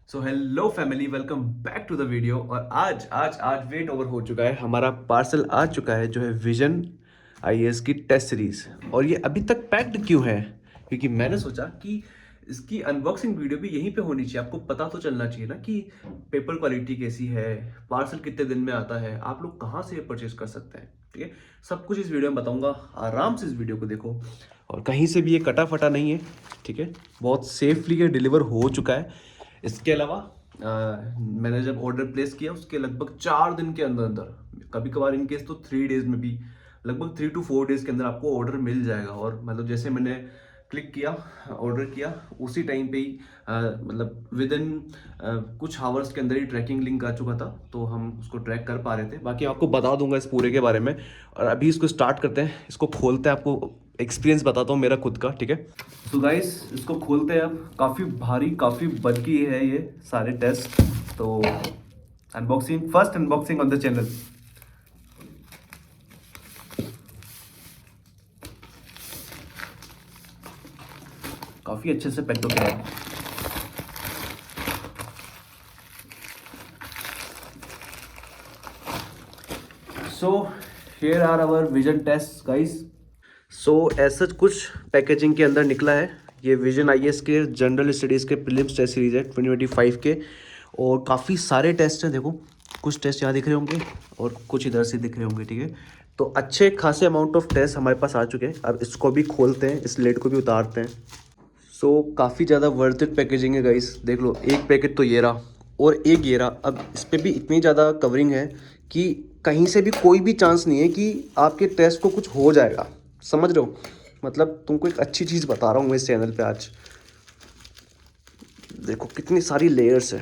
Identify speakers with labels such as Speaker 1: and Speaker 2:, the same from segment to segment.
Speaker 1: So hello family, welcome back to the video. और आज आज आज वेट ओवर हो चुका है, हमारा पार्सल आ चुका है जो है विजन आईएएस की टेस्ट सीरीज। और ये अभी तक पैक्ड क्यों है? क्योंकि मैंने सोचा कि इसकी अनबॉक्सिंग वीडियो भी यहीं पे होनी चाहिए। आपको पता तो चलना चाहिए ना कि पेपर क्वालिटी कैसी है, पार्सल कितने दिन में आता है, आप लोग कहाँ से परचेज कर सकते हैं। ठीक है, सब कुछ इस वीडियो में बताऊंगा। आराम से इस वीडियो को देखो और कहीं से भी ये कटा फटा नहीं है। ठीक है, बहुत सेफली ये डिलीवर हो चुका है। इसके अलावा मैंने जब ऑर्डर प्लेस किया उसके लगभग 4 दिन के अंदर अंदर, कभी कभार इनकेस तो 3 डेज में भी, लगभग 3 to 4 डेज के अंदर आपको ऑर्डर मिल जाएगा। और मतलब जैसे मैंने क्लिक किया, ऑर्डर किया, उसी टाइम पे ही मतलब विद इन कुछ आवर्स के अंदर ही ट्रैकिंग लिंक आ चुका था, तो हम उसको ट्रैक कर पा रहे थे। बाकी आपको बता दूंगा इस पूरे के बारे में। और अभी इसको स्टार्ट करते हैं, इसको खोलते हैं, आपको एक्सपीरियंस बताता हूँ मेरा खुद का। ठीक है, तो गाइस इसको खोलते हैं। अब काफ़ी भारी, काफ़ी बल्कि है ये सारे टेस्ट। तो unboxing, first unboxing on the channel. काफ़ी अच्छे से पैक हो गया है। So here are our vision test guys. So ऐसा कुछ पैकेजिंग के अंदर निकला है। ये विजन आईएएस के जनरल स्टडीज़ के प्रीलिम्स टेस्ट सीरीज है 2025 के। और काफ़ी सारे टेस्ट हैं, देखो कुछ टेस्ट यहाँ दिख रहे होंगे और कुछ इधर से दिख रहे होंगे। ठीक है, तो अच्छे खासे अमाउंट ऑफ टेस्ट हमारे पास आ चुके हैं। अब इसको भी खोलते हैं, इस लेड को भी उतारते हैं। सो काफ़ी ज़्यादा वर्थ इट पैकेजिंग है गाइस। देख लो, एक पैकेट तो ये रहा और एक ये रहा। अब इस पर भी इतनी ज़्यादा कवरिंग है कि कहीं से भी कोई भी चांस नहीं है कि आपके टेस्ट को कुछ हो जाएगा। समझ रहे हो? मतलब तुमको एक अच्छी चीज़ बता रहा हूँ मैं इस चैनल पे आज। देखो कितनी सारी लेयर्स है।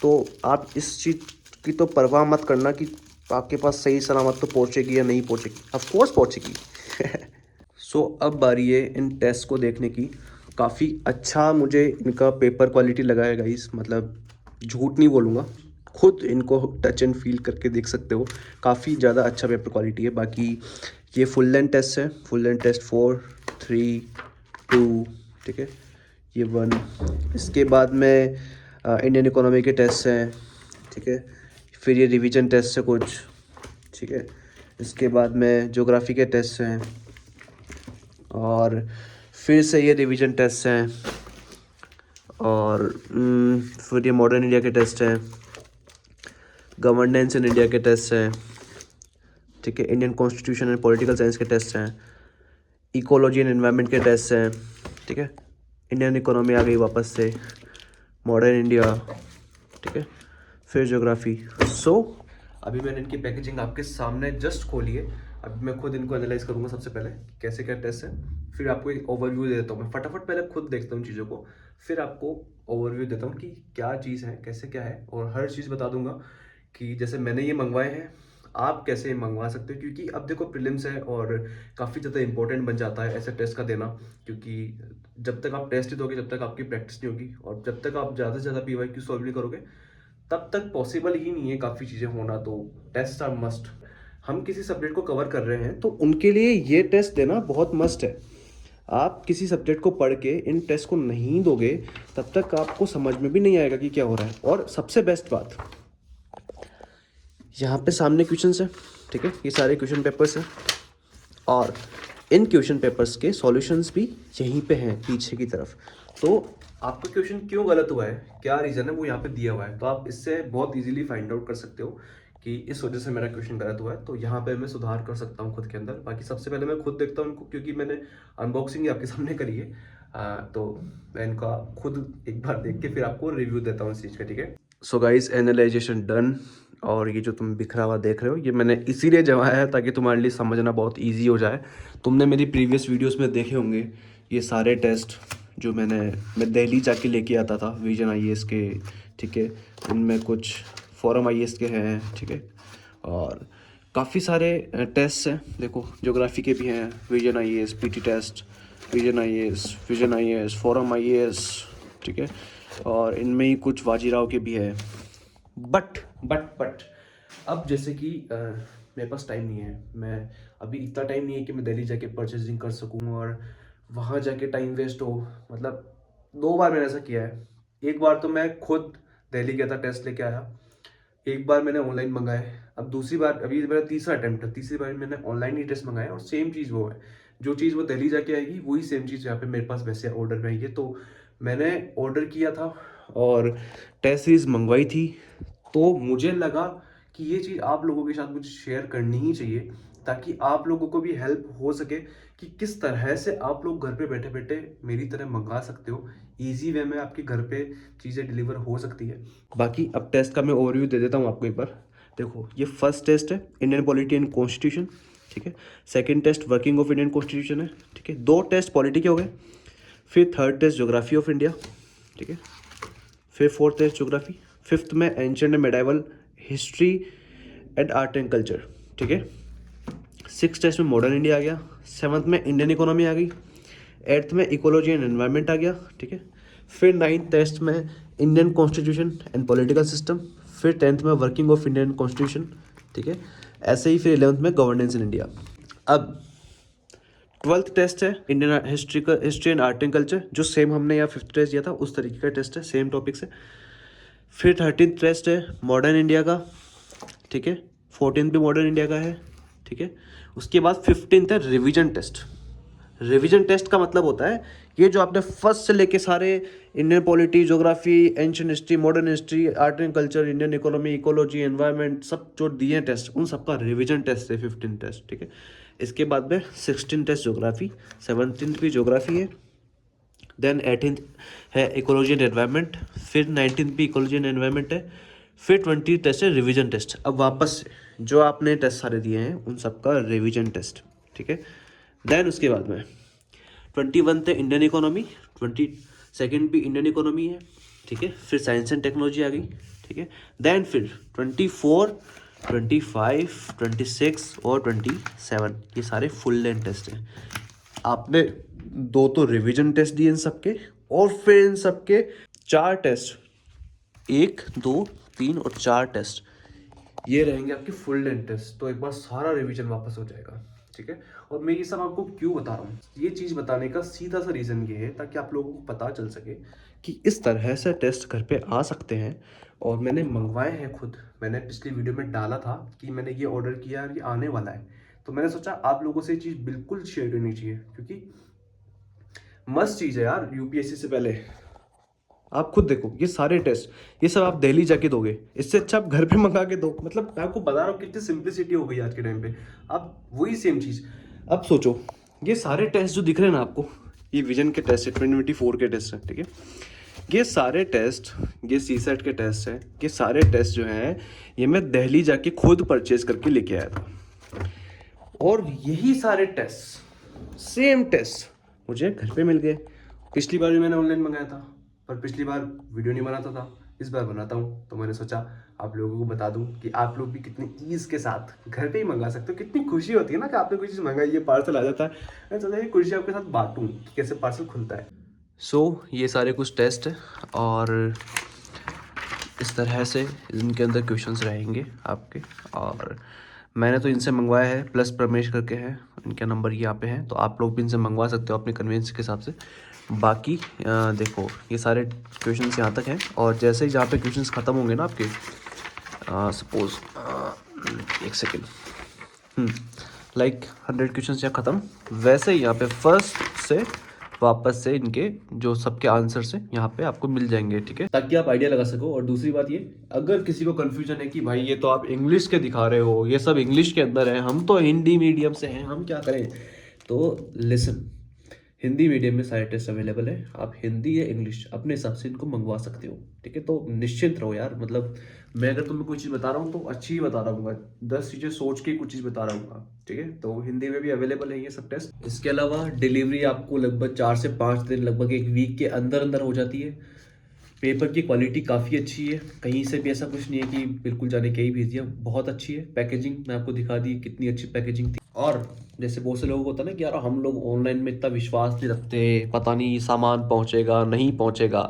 Speaker 1: तो आप इस चीज़ की तो परवाह मत करना कि आपके पास सही सलामत तो पहुँचेगी या नहीं पहुँचेगी। ऑफ कोर्स पहुँचेगी। सो अब बारी है इन टेस्ट को देखने की। काफ़ी अच्छा मुझे इनका पेपर क्वालिटी लगा है गाइस, मतलब झूठ नहीं बोलूँगा, खुद इनको टच एंड फील करके देख सकते हो। काफ़ी ज़्यादा अच्छा पेपर क्वालिटी है। बाकी ये फुल लेंथ टेस्ट है, फुल लेंथ टेस्ट 4, 3, 2, ठीक है, ये 1। इसके बाद में इंडियन इकोनॉमी के टेस्ट हैं। ठीक है, फिर ये रिवीजन टेस्ट है कुछ। ठीक है, इसके बाद में ज्योग्राफी के टेस्ट हैं और फिर से ये रिवीजन टेस्ट हैं और फिर ये मॉडर्न इंडिया के टेस्ट हैं, गवर्नेंस इन इंडिया के टेस्ट हैं। ठीक है, Indian constitution and political science के टेस्ट हैं, इकोलॉजी एंड एनवायरनमेंट के टेस्ट हैं। ठीक है, इंडियन इकोनॉमी आ गई वापस से, मॉडर्न इंडिया। ठीक है, फिर ज्योग्राफी। सो अभी मैंने इनकी पैकेजिंग आपके सामने जस्ट खोली है। अभी मैं खुद इनको एनालाइज करूंगा सबसे पहले कैसे क्या टेस्ट है, फिर आपको एक ओवरव्यू दे देता हूँ। मैं फटाफट पहले खुद देखता हूँ चीज़ों को, फिर आपको ओवरव्यू देता हूँ कि क्या चीज़ है, कैसे क्या है, और हर चीज़ बता दूंगा कि जैसे मैंने ये मंगवाए हैं आप कैसे मंगवा सकते हो। क्योंकि अब देखो प्रीलिम्स है और काफ़ी ज़्यादा इंपॉर्टेंट बन जाता है ऐसे टेस्ट का देना। क्योंकि जब तक आप टेस्ट ही दोगे जब तक आपकी प्रैक्टिस नहीं होगी, और जब तक आप ज़्यादा से ज़्यादा पीवाईक्यू सॉल्व नहीं करोगे तब तक पॉसिबल ही नहीं है काफ़ी चीज़ें होना। तो टेस्ट आर मस्ट। हम किसी सब्जेक्ट को कवर कर रहे हैं तो उनके लिए ये टेस्ट देना बहुत मस्ट है। आप किसी सब्जेक्ट को पढ़ के इन टेस्ट को नहीं दोगे तब तक आपको समझ में भी नहीं आएगा कि क्या हो रहा है। और सबसे बेस्ट बात, यहाँ पे सामने क्वेश्चंस है। ठीक है, ये सारे क्वेश्चन पेपर्स हैं और इन क्वेश्चन पेपर्स के सॉल्यूशंस भी यहीं पे हैं पीछे की तरफ। तो आपका क्वेश्चन क्यों गलत हुआ है, क्या रीज़न है, वो यहाँ पे दिया हुआ है। तो आप इससे बहुत इजीली फाइंड आउट कर सकते हो कि इस वजह से मेरा क्वेश्चन गलत हुआ है, तो यहाँ पे मैं सुधार कर सकता हूँ खुद के अंदर। बाकी सबसे पहले मैं खुद देखता हूँ इनको, क्योंकि मैंने अनबॉक्सिंग ही आपके सामने करी है। तो मैं इनका खुद एक बार देख के फिर आपको रिव्यू देता हूँ इस चीज़ का। ठीक है, सो गाइस एनालाइजेशन डन। और ये जो तुम बिखरा हुआ देख रहे हो ये मैंने इसीलिए जमाया है ताकि तुम्हारे लिए समझना बहुत इजी हो जाए। तुमने मेरी प्रीवियस वीडियोस में देखे होंगे ये सारे टेस्ट जो मैं दिल्ली जाके लेके आता था विजन आईएएस के। ठीक है, उनमें कुछ फॉरम आईएएस के हैं। ठीक है, और काफ़ी सारे टेस्ट हैं। देखो ज्योग्राफी के भी हैं, Vision IAS, PT test, Vision IAS, Forum IAS. ठीक है, और इनमें ही कुछ बाजीराव के भी है। बट अब जैसे कि मेरे पास टाइम नहीं है, मैं अभी इतना टाइम नहीं है कि मैं दिल्ली जाके परचेजिंग कर सकूँ और वहाँ जाके टाइम वेस्ट हो। मतलब 2 बार मैंने ऐसा किया है। एक बार तो मैं खुद दिल्ली गया था, टेस्ट लेके आया, एक बार मैंने ऑनलाइन मंगाए, अब दूसरी बार, अभी मेरा तीसरा अटेम्प्ट है, तीसरी बार मैंने ऑनलाइन ही टेस्ट मंगाया और सेम चीज़ वो है, जो चीज़ वो दिल्ली जाके आएगी वही सेम चीज़ यहाँ पे मेरे पास वैसे ऑर्डर में आई है। तो मैंने ऑर्डर किया था और टेस्ट सीरीज मंगवाई थी, तो मुझे लगा कि ये चीज़ आप लोगों के साथ मुझे शेयर करनी ही चाहिए, ताकि आप लोगों को भी हेल्प हो सके कि किस तरह से आप लोग घर पे बैठे बैठे मेरी तरह मंगा सकते हो, इजी वे में आपके घर पे चीज़ें डिलीवर हो सकती है। बाकी अब टेस्ट का मैं ओवरव्यू दे देता हूँ आपको एक बार। देखो, ये फर्स्ट टेस्ट है इंडियन पॉलिटी एंड कॉन्स्टिट्यूशन, ठीक है। Second test working of Indian constitution है, ठीक है। 2 टेस्ट पॉलिटी के हो गए। फिर third test geography of India, ठीक है। फिर फोर्थ टेस्ट ज्योग्राफी। फिफ्थ में ancient and medieval history and art and culture, ठीक है। सिक्स टेस्ट में मॉडर्न इंडिया आ गया। सेवन्थ में इंडियन इकोनॉमी आ गई। एट्थ में इकोलॉजी एंड एनवायरनमेंट आ गया, ठीक है। फिर नाइन्थ टेस्ट में Indian constitution and political system. फिर 10th में वर्किंग ऑफ इंडियन कॉन्स्टिट्यूशन, ठीक है। ऐसे ही फिर 11th में गवर्नेंस इन इंडिया। अब 12th टेस्ट है Indian history and art and culture, जो सेम हमने यहाँ 5th टेस्ट दिया था उस तरीके का टेस्ट है, सेम टॉपिक से। फिर 13th टेस्ट है मॉडर्न इंडिया का, ठीक है। 14th भी मॉडर्न इंडिया का है, ठीक है। उसके बाद 15th है रिवीजन टेस्ट। रिवीजन टेस्ट का मतलब होता है ये जो आपने फर्स्ट से लेके सारे Indian polity, geography, ancient history, modern history, art and culture, Indian economy, ecology, environment, सब जो दिए टेस्ट, उन सबका रिवीजन टेस्ट है 15 टेस्ट, ठीक है। इसके बाद में 16 टेस्ट ज्योग्राफी, 17th भी ज्योग्राफी है, देन 18th है इकोलॉजी एंड एनवायरनमेंट, फिर 19th भी इकोलॉजी एंड एनवायरनमेंट है, फिर 20 टेस्ट है रिवीजन टेस्ट। अब वापस से जो आपने टेस्ट सारे दिए हैं उन सबका रिवीजन टेस्ट, ठीक है। देन उसके बाद में 21 है इंडियन इकोनॉमी, 22nd भी इंडियन इकोनॉमी है, ठीक है। फिर साइंस एंड टेक्नोलॉजी आ गई, ठीक है। देन फिर 24, 25, 26 और 27 ये सारे फुल लेंथ टेस्ट हैं। आपने 2 तो रिवीजन टेस्ट दिए इन सबके, और फिर इन सबके 4 टेस्ट, 1, 2, 3 और 4 टेस्ट ये रहेंगे आपके फुल लेंथ टेस्ट। तो एक बार सारा रिवीजन वापस हो जाएगा, ठीक है। और मैं ये सब आपको क्यों बता रहा हूँ, ये चीज़ बताने का सीधा सा रीज़न ये है ताकि आप लोगों को पता चल सके कि इस तरह से टेस्ट घर पे आ सकते हैं। और मैंने मंगवाए हैं खुद, मैंने पिछली वीडियो में डाला था कि मैंने ये ऑर्डर किया है, ये आने वाला है। तो मैंने सोचा आप लोगों से ये चीज़ बिल्कुल शेयर करनी चाहिए, क्योंकि मस्त चीज़ है यार। यूपीएससी से पहले आप खुद देखो, ये सारे टेस्ट ये सब आप दिल्ली जाके दोगे, इससे अच्छा आप घर पे मंगा के दो। मतलब मैं आपको बता रहा हूँ कितनी सिंप्लिसिटी हो गई आज के टाइम पे। आप वही सेम चीज़ अब सोचो, ये सारे टेस्ट जो दिख रहे हैं ना आपको, ये विजन के टेस्ट है, 2024 के टेस्ट है, ठीक है। ये सारे टेस्ट, ये सीसेट के टेस्ट है, ये सारे टेस्ट जो हैं ये मैं दिल्ली जाके खुद परचेज करके लेके आया था। और यही सारे टेस्ट, सेम टेस्ट मुझे घर पे मिल गए। पिछली बार भी मैंने ऑनलाइन मंगाया था, पर पिछली बार वीडियो नहीं बनाता था, इस बार बनाता हूँ। तो मैंने सोचा आप लोगों को बता दूँ कि आप लोग भी कितनी ईज़ के साथ घर पे ही मंगा सकते हो। कितनी खुशी होती है ना कि आपने कोई चीज़ मंगाई, ये पार्सल आ जाता है। मैंने सोचा ये खुशी आपके साथ बांटूँ कि कैसे पार्सल खुलता है। सो ये सारे कुछ टेस्ट है और इस तरह से इनके अंदर क्वेश्चंस रहेंगे आपके। और मैंने तो इनसे मंगवाया है, प्लस प्रमेश करके है, इनका नंबर यहाँ पे है, तो आप लोग भी इनसे मंगवा सकते हो अपने कन्वीनियंस के हिसाब से। बाकी देखो ये सारे क्वेश्चंस यहाँ तक हैं, और जैसे ही जहाँ पे क्वेश्चंस ख़त्म होंगे ना आपके, सपोज एक सेकेंड, लाइक 100 क्वेश्चंस यहाँ ख़त्म, वैसे ही यहाँ पे फर्स्ट से वापस से इनके जो सबके आंसर्स हैं यहाँ पे आपको मिल जाएंगे, ठीक है, ताकि आप आइडिया लगा सको। और दूसरी बात ये, अगर किसी को कन्फ्यूजन है कि भाई ये तो आप इंग्लिश के दिखा रहे हो, ये सब इंग्लिश के अंदर है, हम तो हिंदी मीडियम से हैं, हम क्या करें, तो लिसन, हिंदी मीडियम में सारे टेस्ट अवेलेबल है, आप हिंदी या इंग्लिश अपने हिसाब से इनको मंगवा सकते हो, ठीक है। तो निश्चिंत रहो यार, मतलब मैं अगर तुम्हें कोई चीज़ बता रहा हूँ तो अच्छी ही बता रहा हूँ, 10 चीज़ें सोच के कुछ चीज़ बता रहा हूँ, ठीक है। तो हिंदी में भी अवेलेबल है ये सब टेस्ट। इसके अलावा डिलीवरी आपको लगभग 4 से 5 दिन, लगभग 1 वीक के अंदर अंदर हो जाती है। पेपर की क्वालिटी काफ़ी अच्छी है, कहीं से भी ऐसा कुछ नहीं है कि बिल्कुल जाने के ही भेज दिया, बहुत अच्छी है। पैकेजिंग मैं आपको दिखा दी कितनी अच्छी पैकेजिंग थी। और जैसे बहुत से लोगों को होता है ना कि यार हम लोग ऑनलाइन में इतना विश्वास नहीं रखते, पता नहीं सामान पहुंचेगा नहीं पहुंचेगा,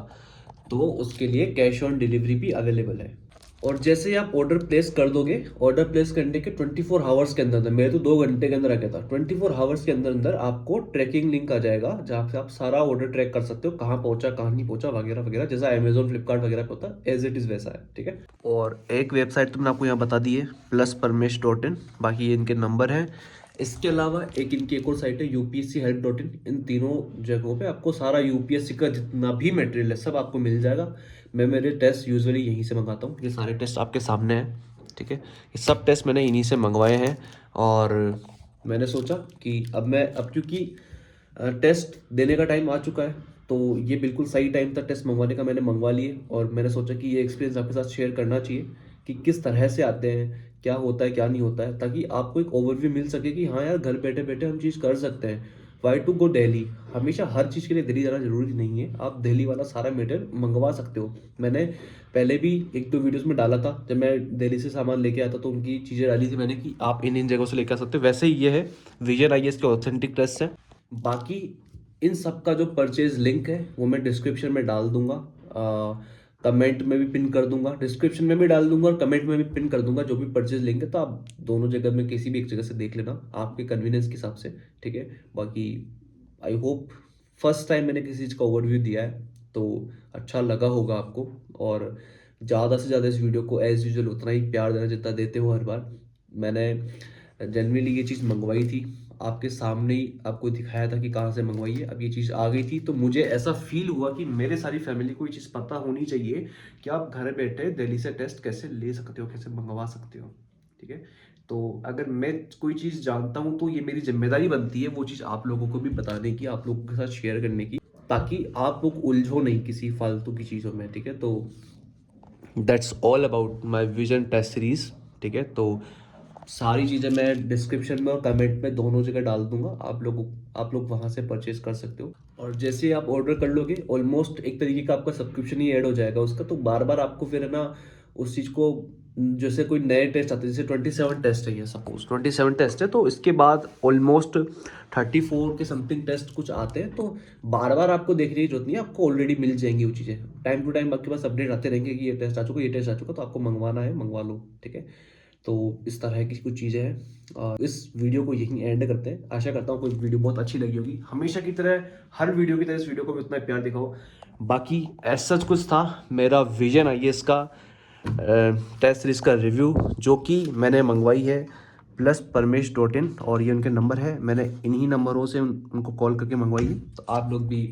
Speaker 1: तो उसके लिए कैश ऑन डिलीवरी भी अवेलेबल है। और जैसे ही आप ऑर्डर प्लेस कर दोगे, ऑर्डर प्लेस करने के 24 आवर्स के अंदर, मेरे तो 2 घंटे के अंदर आ गया था, 24 आवर्स के अंदर अंदर आपको ट्रैकिंग लिंक आ जाएगा जहाँ पे आप सारा ऑर्डर ट्रैक कर सकते हो, कहाँ पहुंचा कहाँ नहीं पहुंचा वगैरह वगैरह, जैसा अमेजोन फ्लिपकार्ट वगैरह पे होता है एज इट इज़ वैसा है, ठीक है। और एक वेबसाइट तो मैंने आपको यहाँ बता दी है, +परमेश.in, बाकी ये इनके नंबर हैं। इसके अलावा इनकी एक और साइट है UPSChelp.in। इन तीनों जगहों पे आपको सारा UPSC का जितना भी मटेरियल है सब आपको मिल जाएगा। मैं मेरे टेस्ट यूजुअली यहीं से मंगाता हूँ, ये सारे टेस्ट आपके सामने हैं, ठीक है। ये सब टेस्ट मैंने इन्हीं से मंगवाए हैं और मैंने सोचा कि अब क्योंकि टेस्ट देने का टाइम आ चुका है, तो ये बिल्कुल सही टाइम था टेस्ट मंगवाने का, मैंने मंगवा लिए। और मैंने सोचा कि ये एक्सपीरियंस आपके साथ शेयर करना चाहिए कि किस तरह से आते हैं, क्या होता है क्या नहीं होता है, ताकि आपको एक ओवरव्यू मिल सके कि हाँ यार घर बैठे बैठे हम चीज़ कर सकते हैं। वाई टू गो दिल्ली, हमेशा हर चीज़ के लिए दिल्ली जाना जरूरी नहीं है, आप दिल्ली वाला सारा मटेरियल मंगवा सकते हो। मैंने पहले भी 1-2 वीडियोस में डाला था, जब मैं दिल्ली से सामान लेके आता तो उनकी चीज़ें डाली थी मैंने कि आप इन जगहों से लेकर आ सकते हो। वैसे ही ये है विजन IAS के ऑथेंटिक टेस्ट है। बाकी इन सब का जो परचेज लिंक है वो मैं डिस्क्रिप्शन में डाल दूंगा, कमेंट में भी पिन कर दूंगा, डिस्क्रिप्शन में भी डाल दूंगा और कमेंट में भी पिन कर दूंगा जो भी परचेज लिंक है। तो आप दोनों जगह में किसी भी एक जगह से देख लेना आपके कन्वीनियंस के हिसाब से, ठीक है। बाकी आई होप फर्स्ट टाइम मैंने किसी चीज़ का ओवरव्यू दिया है तो अच्छा लगा होगा आपको, और ज़्यादा से ज़्यादा इस वीडियो को एज यूजुअल उतना ही प्यार देना जितना देते हो हर बार। मैंने जनरली ये चीज़ मंगवाई थी, आपके सामने ही आपको दिखाया था कि कहाँ से मंगवाई है। अब ये चीज़ आ गई थी तो मुझे ऐसा फील हुआ कि मेरे सारी फैमिली को ये चीज़ पता होनी चाहिए कि आप घर बैठे दिल्ली से टेस्ट कैसे ले सकते हो, कैसे मंगवा सकते हो, ठीक है। तो अगर मैं कोई चीज़ जानता हूँ तो ये मेरी जिम्मेदारी बनती है वो चीज़ आप लोगों को भी बताने की, आप लोगों के साथ शेयर करने की, ताकि आप लोग उलझो नहीं किसी फालतू की चीज़ों में, ठीक है। तो that's all about my Vision test series, ठीक है। तो सारी चीज़ें मैं डिस्क्रिप्शन में और कमेंट में दोनों जगह डाल दूंगा, आप लोग वहाँ से परचेज कर सकते हो। और जैसे ही आप ऑर्डर कर लोगे ऑलमोस्ट एक तरीके का आपका सब्सक्रिप्शन ही ऐड हो जाएगा उसका, तो बार बार आपको फिर है ना उस चीज़ को, जैसे कोई नए टेस्ट आते हैं, जैसे 27 टेस्ट है, ये सपोज 27 टेस्ट है, तो इसके बाद ऑलमोस्ट 34 के समथिंग टेस्ट कुछ आते हैं, तो बार बार आपको देखने की जरूरत नहीं है, आपको ऑलरेडी मिल जाएंगी वो चीज़ें। टाइम टू टाइम आपके पास अपडेट आते रहेंगे कि ये टेस्ट आ चुका, ये टेस्ट आ चुका, तो आपको मंगवाना है मंगवा लो, ठीक है। तो इस तरह की कुछ चीज़ें हैं और इस वीडियो को यहीं एंड करते हैं। आशा करता हूँ कोई वीडियो बहुत अच्छी लगी होगी, हमेशा की तरह हर वीडियो की तरह इस वीडियो को भी उतना प्यार दिखाओ। बाकी ऐसा कुछ था मेरा विजन IAS का टेस्ट सीरीज का रिव्यू जो कि मैंने मंगवाई है +परमेश.in, और ये उनके नंबर है, मैंने इन्हीं नंबरों से उनको कॉल करके मंगवाई है, तो आप लोग भी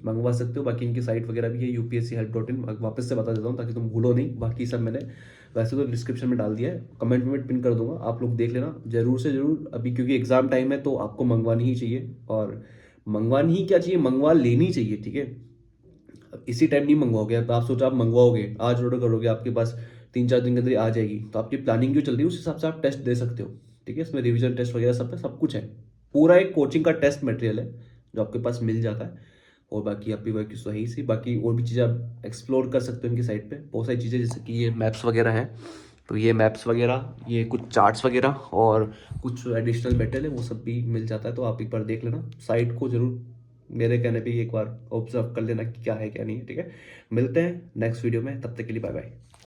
Speaker 1: मंगवा सकते हो। बाकी इनकी साइट वगैरह भी है UPSChelp.in, वापस से बता देता हूँ ताकि तुम भूलो नहीं, बाकी सब मैंने वैसे तो डिस्क्रिप्शन में डाल दिया है, कमेंट में पिन कर दूंगा, आप लोग देख लेना जरूर से जरूर। अभी क्योंकि एग्जाम टाइम है तो आपको मंगवानी ही चाहिए, और मंगवानी ही क्या चाहिए, मंगवा लेनी चाहिए, ठीक है। इसी टाइम नहीं मंगवाओगे, अब आप सोचो आप मंगवाओगे आज ऑर्डर करोगे आपके पास 3-4 दिन के अंदर आ जाएगी, तो आपकी प्लानिंग क्यों चल रही है, उस हिसाब से आप टेस्ट दे सकते हो, ठीक है। इसमें रिवीजन टेस्ट वगैरह सब कुछ है, पूरा एक कोचिंग का टेस्ट मटेरियल है जो आपके पास मिल जाता है। और बाकी आपकी वर्क सही सी, बाकी और भी चीज़ें आप एक्सप्लोर कर सकते हो इनकी साइट पे, बहुत सारी चीज़ें, जैसे कि ये मैप्स वगैरह हैं, तो ये मैप्स वगैरह, ये कुछ चार्ट्स वगैरह और कुछ एडिशनल मटेरियल है वो सब भी मिल जाता है, तो आप एक बार देख लेना साइट को जरूर, मेरे कहने पे एक बार ऑब्जर्व कर लेना कि क्या है क्या नहीं है, ठीक है। मिलते हैं नेक्स्ट वीडियो में, तब तक के लिए बाय बाय।